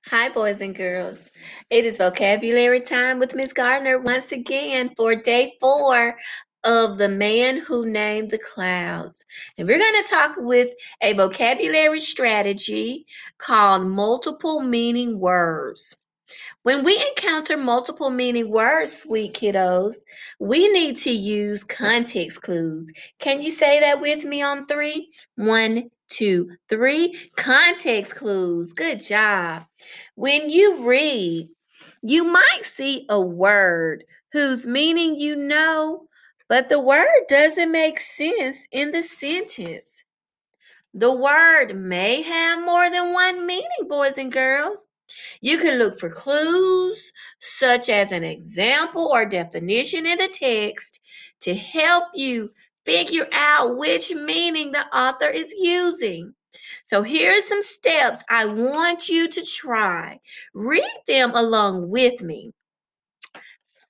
Hi, boys and girls. It is vocabulary time with Miss Gardner once again for day 4 of The Man Who Named the Clouds. And we're going to talk with a vocabulary strategy called multiple meaning words. When we encounter multiple meaning words, sweet kiddos, we need to use context clues. Can you say that with me on 3? 1, 2, 3. Context clues. Good job. When you read, you might see a word whose meaning you know, but the word doesn't make sense in the sentence. The word may have more than one meaning, boys and girls. You can look for clues, such as an example or definition in the text, to help you figure out which meaning the author is using. So here's some steps I want you to try. Read them along with me.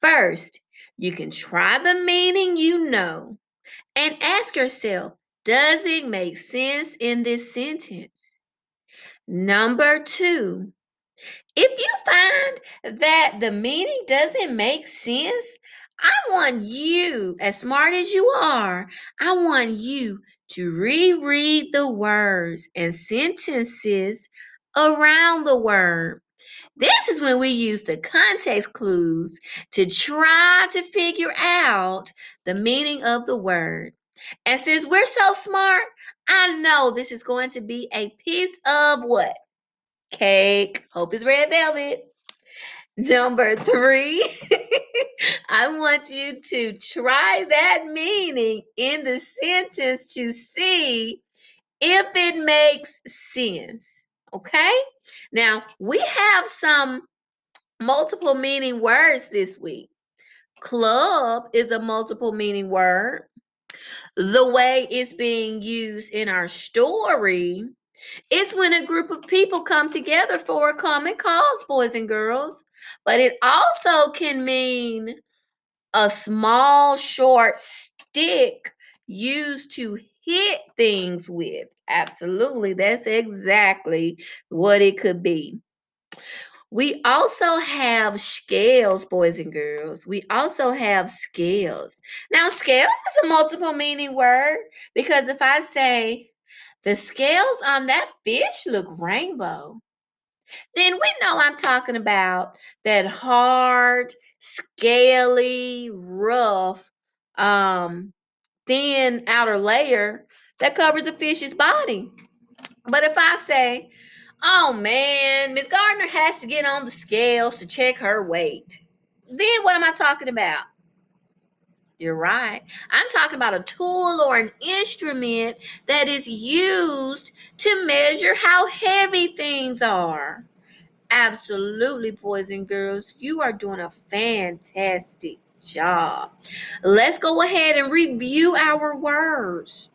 First, you can try the meaning you know and ask yourself, does it make sense in this sentence? Number 2, if you find that the meaning doesn't make sense, I want you, as smart as you are, I want you to reread the words and sentences around the word. This is when we use the context clues to try to figure out the meaning of the word. And since we're so smart, I know this is going to be a piece of what? Cake. Hope it's red velvet. Number 3, I want you to try that meaning in the sentence to see if it makes sense. Okay? Now, we have some multiple meaning words this week. Club is a multiple meaning word. The way it's being used in our story, it's when a group of people come together for a common cause, boys and girls. But it also can mean a small, short stick used to hit things with. Absolutely, that's exactly what it could be. We also have scales, boys and girls. We also have scales. Now, scales is a multiple meaning word because if I say, the scales on that fish look rainbow, then we know I'm talking about that hard, scaly, rough, thin outer layer that covers a fish's body. But if I say, oh man, Miss Gardner has to get on the scales to check her weight, then what am I talking about? You're right. I'm talking about a tool or an instrument that is used to measure how heavy things are. Absolutely, boys and girls, you are doing a fantastic job. Let's go ahead and review our words.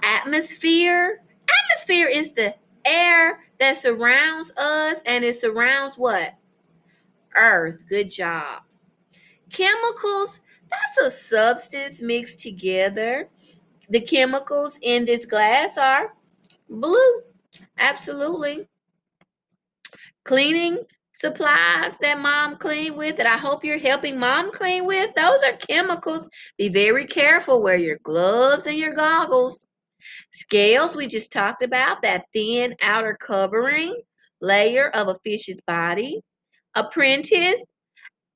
Atmosphere. Atmosphere is the air that surrounds us, and it surrounds what? Earth. Good job. Chemicals. That's a substance mixed together. The chemicals in this glass are blue. Absolutely. Cleaning supplies that mom clean with, that I hope you're helping mom clean with, those are chemicals. Be very careful. Wear your gloves and your goggles. Scales, we just talked about, that thin outer covering layer of a fish's body. Apprentice,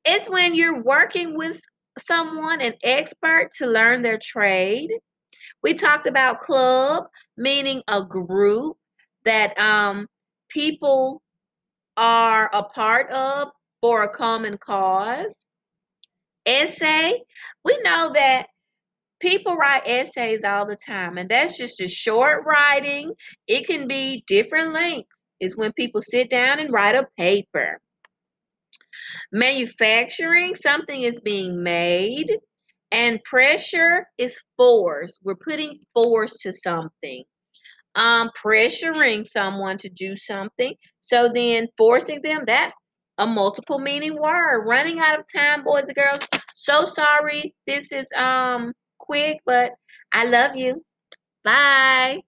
it's when you're working with someone, an expert, to learn their trade. We talked about club, meaning a group that people are a part of for a common cause. Essay, we know that people write essays all the time, and that's just a short writing. It can be different lengths. It's when people sit down and write a paper. Manufacturing, something is being made, and pressure is force. We're putting force to something. Pressuring someone to do something. So then forcing them, that's a multiple meaning word. Running out of time, boys and girls. So sorry. This is quick, but I love you. Bye.